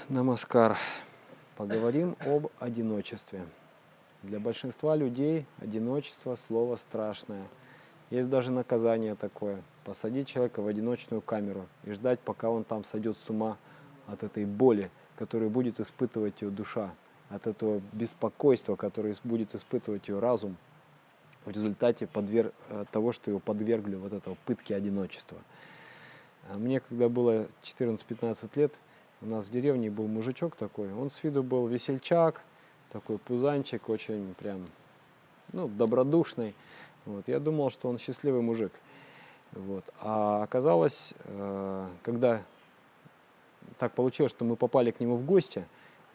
Намаскар. Поговорим об одиночестве. Для большинства людей одиночество – слово страшное. Есть даже наказание такое – посадить человека в одиночную камеру и ждать, пока он там сойдет с ума от этой боли, которую будет испытывать ее душа, от этого беспокойства, которое будет испытывать ее разум в результате того, что его подвергли вот этого пытки одиночества. Мне, когда было 14-15 лет, у нас в деревне был мужичок такой, он с виду был весельчак, такой пузанчик, очень прям, добродушный. Вот. Я думал, что он счастливый мужик. Вот. А оказалось, когда так получилось, что мы попали к нему в гости,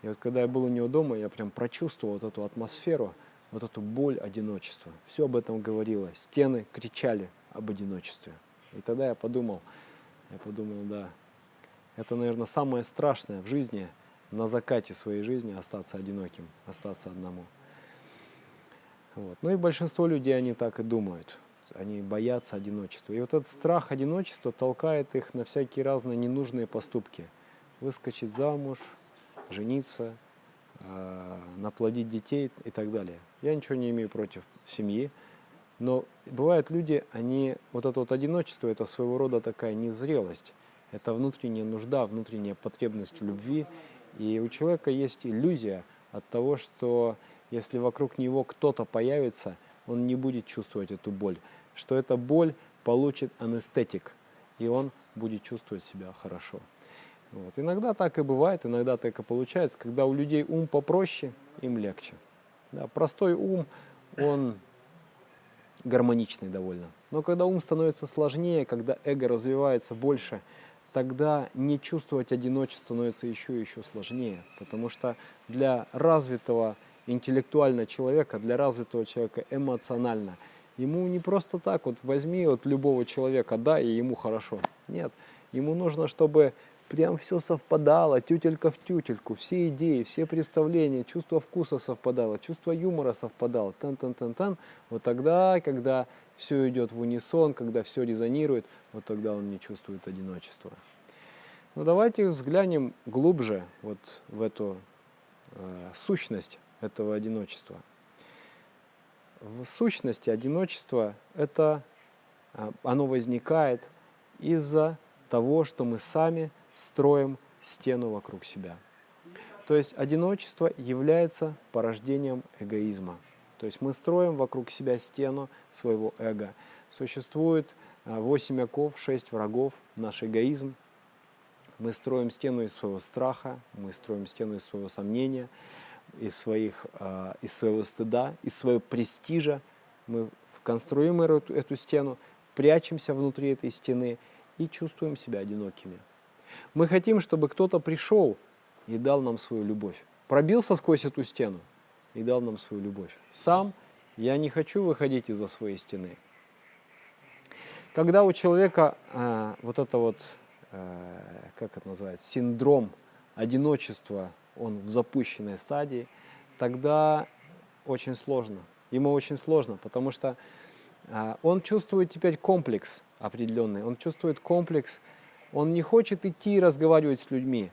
и вот когда я был у него дома, я прям прочувствовал вот эту атмосферу, вот эту боль одиночества. Все об этом говорило, стены кричали об одиночестве. И тогда я подумал, да, это, наверное, самое страшное в жизни, на закате своей жизни остаться одиноким, остаться одному. Вот. Ну и большинство людей, они так и думают. Они боятся одиночества. И вот этот страх одиночества толкает их на всякие разные ненужные поступки. Выскочить замуж, жениться, наплодить детей и так далее. Я ничего не имею против семьи. Но бывают люди, вот это вот одиночество, это своего рода такая незрелость. Это внутренняя нужда, внутренняя потребность в любви. И у человека есть иллюзия от того, что если вокруг него кто-то появится, он не будет чувствовать эту боль. Что эта боль получит анестетик, и он будет чувствовать себя хорошо. Вот. Иногда так и бывает, иногда так и получается. Когда у людей ум попроще, им легче. Да, простой ум, он гармоничный довольно. Но когда ум становится сложнее, когда эго развивается больше, тогда не чувствовать одиночество становится еще и еще сложнее. Потому что для развитого интеллектуально человека, для развитого человека эмоционально, ему не просто так, вот возьми вот любого человека, да, и ему хорошо. Нет, ему нужно, чтобы прям все совпадало, тютелька в тютельку, все идеи, все представления, чувство вкуса совпадало, чувство юмора совпадало, тан-тан-тан-тан. Вот тогда, когда все идет в унисон, когда все резонирует, вот тогда он не чувствует одиночества. Ну давайте взглянем глубже вот в эту сущность этого одиночества. В сущности одиночество оно возникает из-за того, что мы сами строим стену вокруг себя. То есть одиночество является порождением эгоизма. То есть мы строим вокруг себя стену своего эго. Существует 8 оков, 6 врагов, наш эгоизм. Мы строим стену из своего страха, мы строим стену из своего сомнения, из своего стыда, из своего престижа. Мы конструируем эту стену, прячемся внутри этой стены и чувствуем себя одинокими. Мы хотим, чтобы кто-то пришел и дал нам свою любовь. Пробился сквозь эту стену и дал нам свою любовь. Сам я не хочу выходить из-за своей стены. Когда у человека как это называется, синдром одиночества, он в запущенной стадии, тогда очень сложно. Ему очень сложно, потому что он чувствует теперь комплекс определенный, он чувствует комплекс, он не хочет идти и разговаривать с людьми,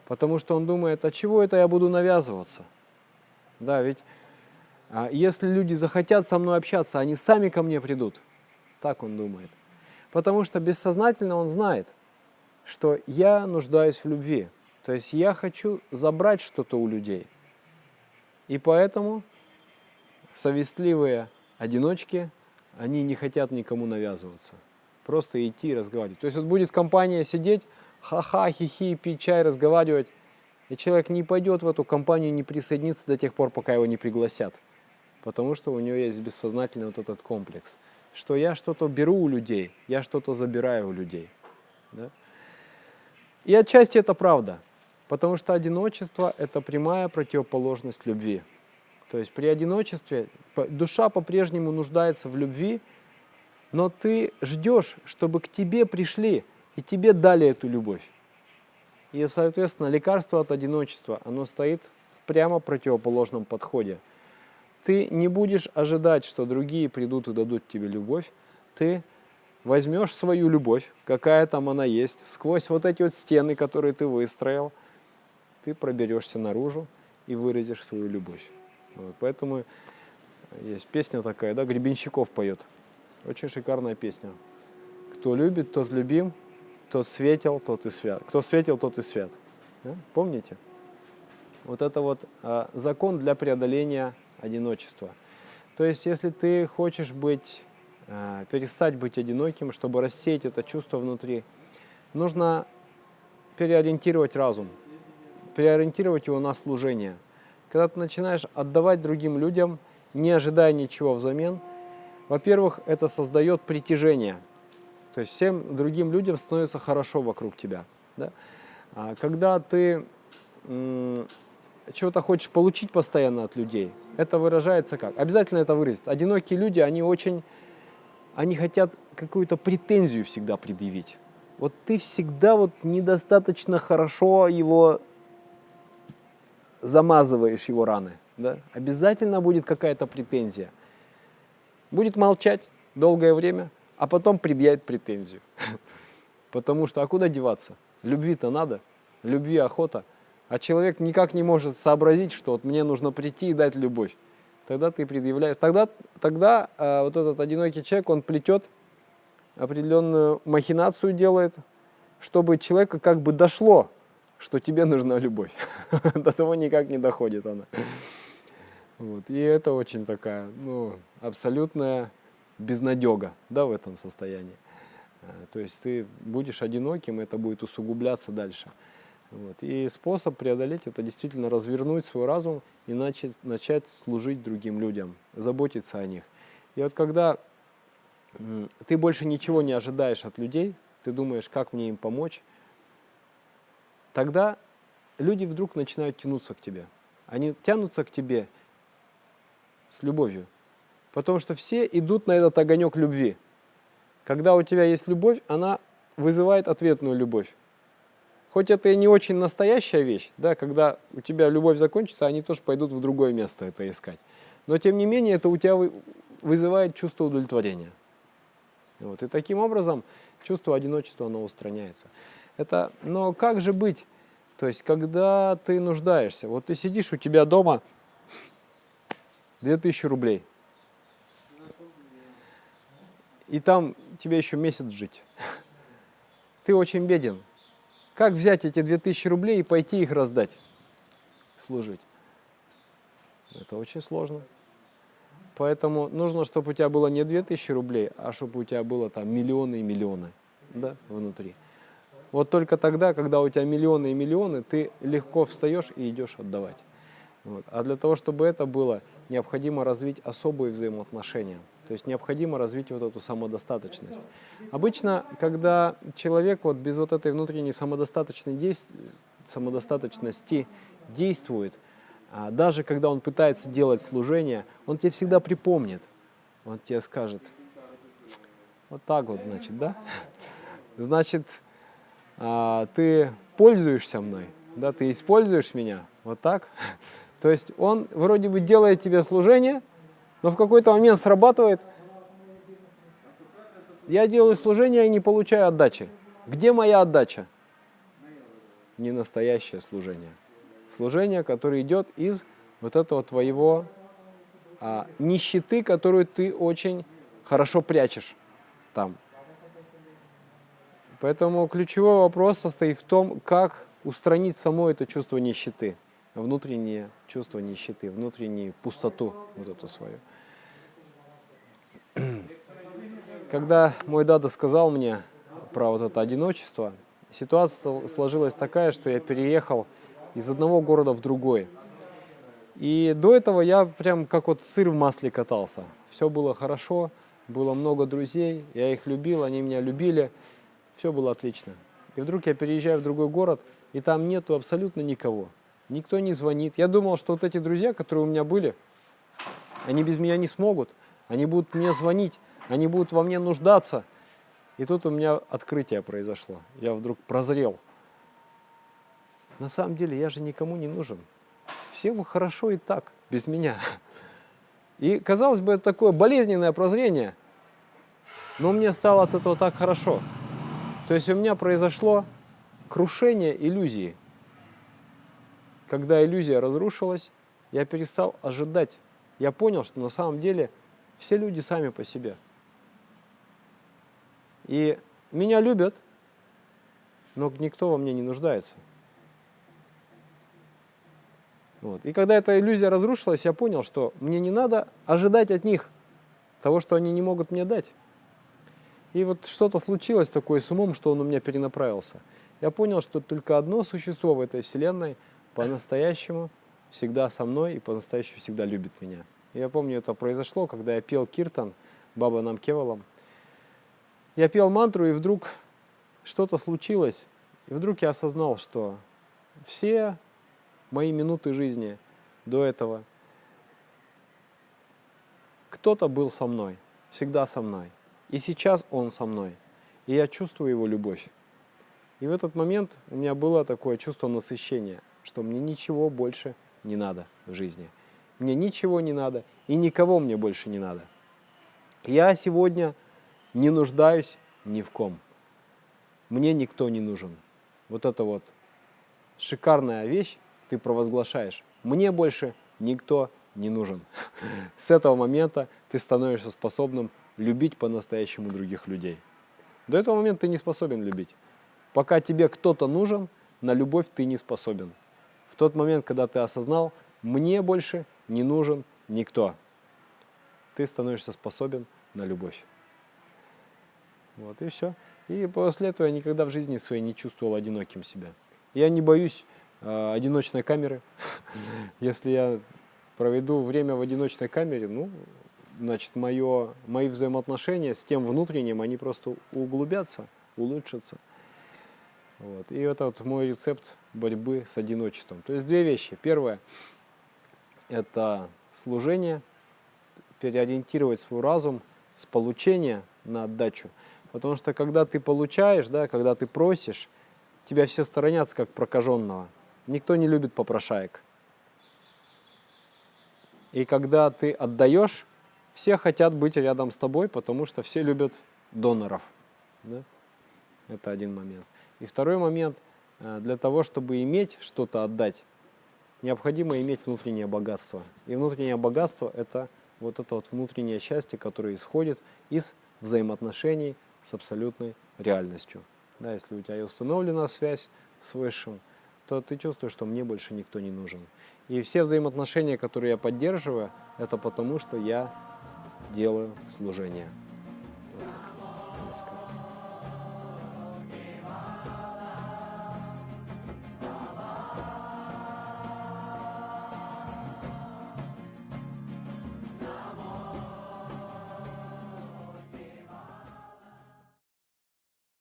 потому что он думает, от чего это я буду навязываться? Да, ведь если люди захотят со мной общаться, они сами ко мне придут. Так он думает. Потому что бессознательно он знает, что я нуждаюсь в любви. То есть я хочу забрать что-то у людей. И поэтому совестливые одиночки, они не хотят никому навязываться. Просто идти и разговаривать. То есть вот будет компания сидеть, ха-ха, хи-хи, пить чай, разговаривать. И человек не пойдет в эту компанию, не присоединится до тех пор, пока его не пригласят. Потому что у него есть бессознательный вот этот комплекс. Что я что-то беру у людей, я что-то забираю у людей. Да? И отчасти это правда. Потому что одиночество – это прямая противоположность любви. То есть при одиночестве душа по-прежнему нуждается в любви, но ты ждешь, чтобы к тебе пришли и тебе дали эту любовь. И, соответственно, лекарство от одиночества, оно стоит в прямо противоположном подходе. Ты не будешь ожидать, что другие придут и дадут тебе любовь. Ты возьмешь свою любовь, какая там она есть, сквозь вот эти вот стены, которые ты выстроил, ты проберешься наружу и выразишь свою любовь. Вот, поэтому есть песня такая, да, Гребенщиков поет. Очень шикарная песня. Кто любит, тот любим, кто светил, тот и свят. Кто светил, тот и свят. Да? Помните? Вот это вот закон для преодоления одиночества. То есть, если ты хочешь перестать быть одиноким, чтобы рассеять это чувство внутри, нужно переориентировать разум, переориентировать его на служение. Когда ты начинаешь отдавать другим людям, не ожидая ничего взамен, во-первых, это создает притяжение. То есть всем другим людям становится хорошо вокруг тебя. Да? А когда ты чего-то хочешь получить постоянно от людей, это выражается как? Обязательно это выразится. Одинокие люди, они хотят какую-то претензию всегда предъявить. Вот ты всегда недостаточно хорошо его замазываешь, его раны. Да? Обязательно будет какая-то претензия. Будет молчать долгое время, а потом предъявит претензию. Потому что, а куда деваться? Любви-то надо, любви охота. А человек никак не может сообразить, что вот мне нужно прийти и дать любовь. Тогда ты предъявляешь. Тогда вот этот одинокий человек, он плетет определенную махинацию, делает, чтобы человеку как бы дошло, что тебе нужна любовь. До того никак не доходит она. Вот. И это очень такая, абсолютная безнадега, да, в этом состоянии. То есть ты будешь одиноким, и это будет усугубляться дальше. Вот. И способ преодолеть это действительно развернуть свой разум и начать служить другим людям, заботиться о них. И вот когда ты больше ничего не ожидаешь от людей, ты думаешь, как мне им помочь, тогда люди вдруг начинают тянуться к тебе. Они тянутся к тебе с любовью, потому что все идут на этот огонек любви. Когда у тебя есть любовь, она вызывает ответную любовь. Хоть это и не очень настоящая вещь, да, когда у тебя любовь закончится, они тоже пойдут в другое место это искать. Но тем не менее это у тебя вызывает чувство удовлетворения. Вот. И таким образом чувство одиночества, оно устраняется. Но как же быть? То есть, когда ты нуждаешься, вот ты сидишь у тебя дома, 2000 рублей, и там тебе еще месяц жить. Ты очень беден. Как взять эти 2000 рублей и пойти их раздать, служить? Это очень сложно. Поэтому нужно, чтобы у тебя было не 2000 рублей, а чтобы у тебя было там миллионы и миллионы, да, внутри. Вот только тогда, когда у тебя миллионы и миллионы, ты легко встаешь и идешь отдавать. Вот. А для того, чтобы это было, необходимо развить особые взаимоотношения. То есть необходимо развить вот эту самодостаточность. Обычно, когда человек без вот этой внутренней самодостаточности действует, даже когда он пытается делать служение, он тебе всегда припомнит. Он тебе скажет, вот так вот, значит, да? Значит, ты пользуешься мной, да, ты используешь меня, вот так. То есть он вроде бы делает тебе служение, но в какой-то момент срабатывает, я делаю служение и не получаю отдачи. Где моя отдача? Не настоящее служение. Служение, которое идет из вот этого твоего нищеты, которую ты очень хорошо прячешь там. Поэтому ключевой вопрос состоит в том, как устранить само это чувство нищеты, внутреннее чувство нищеты, внутреннюю пустоту вот эту свою. Когда мой дада сказал мне про вот это одиночество, ситуация сложилась такая, что я переехал из одного города в другой. И до этого я прям как сыр в масле катался. Все было хорошо, было много друзей, я их любил, они меня любили, все было отлично. И вдруг я переезжаю в другой город, и там нету абсолютно никого. Никто не звонит. Я думал, что вот эти друзья, которые у меня были, они без меня не смогут, они будут мне звонить, они будут во мне нуждаться. И тут у меня открытие произошло. Я вдруг прозрел. На самом деле я же никому не нужен. Всем хорошо и так, без меня. И, казалось бы, это такое болезненное прозрение, но мне стало от этого так хорошо. То есть у меня произошло крушение иллюзии. когда иллюзия разрушилась, я перестал ожидать. Я понял, что на самом деле все люди сами по себе. И меня любят, но никто во мне не нуждается. Вот. И когда эта иллюзия разрушилась, я понял, что мне не надо ожидать от них того, что они не могут мне дать. И вот что-то случилось такое с умом, что он у меня перенаправился. Я понял, что только одно существо в этой вселенной по-настоящему всегда со мной и по-настоящему всегда любит меня. И я помню, это произошло, когда я пел киртан Баба Нам Кевалам. Я пел мантру, и вдруг что-то случилось. И вдруг я осознал, что все мои минуты жизни до этого кто-то был со мной, всегда со мной. И сейчас он со мной. И я чувствую его любовь. И в этот момент у меня было такое чувство насыщения, что мне ничего больше не надо в жизни. Мне ничего не надо, и никого мне больше не надо. Я сегодня не нуждаюсь ни в ком. Мне никто не нужен. Вот это вот шикарная вещь ты провозглашаешь. Мне больше никто не нужен. С этого момента ты становишься способным любить по-настоящему других людей. До этого момента ты не способен любить. Пока тебе кто-то нужен, на любовь ты не способен. В тот момент, когда ты осознал, мне больше не нужен никто, ты становишься способен на любовь. Вот и все. И после этого я никогда в жизни своей не чувствовал одиноким себя. Я не боюсь одиночной камеры. Если я проведу время в одиночной камере, ну, значит, мои взаимоотношения с тем внутренним, они просто углубятся, улучшатся. Вот. И это вот мой рецепт борьбы с одиночеством. То есть две вещи. Первое – это служение, переориентировать свой разум с получения на отдачу. Потому что когда ты получаешь, да, когда ты просишь, тебя все сторонятся как прокаженного. Никто не любит попрошаек. И когда ты отдаешь, все хотят быть рядом с тобой, потому что все любят доноров. Да? Это один момент. И второй момент, для того, чтобы иметь что-то отдать, необходимо иметь внутреннее богатство. И внутреннее богатство – это вот это вот внутреннее счастье, которое исходит из взаимоотношений с абсолютной реальностью. Да, если у тебя и установлена связь с Высшим, то ты чувствуешь, что мне больше никто не нужен. И все взаимоотношения, которые я поддерживаю, это потому, что я делаю служение.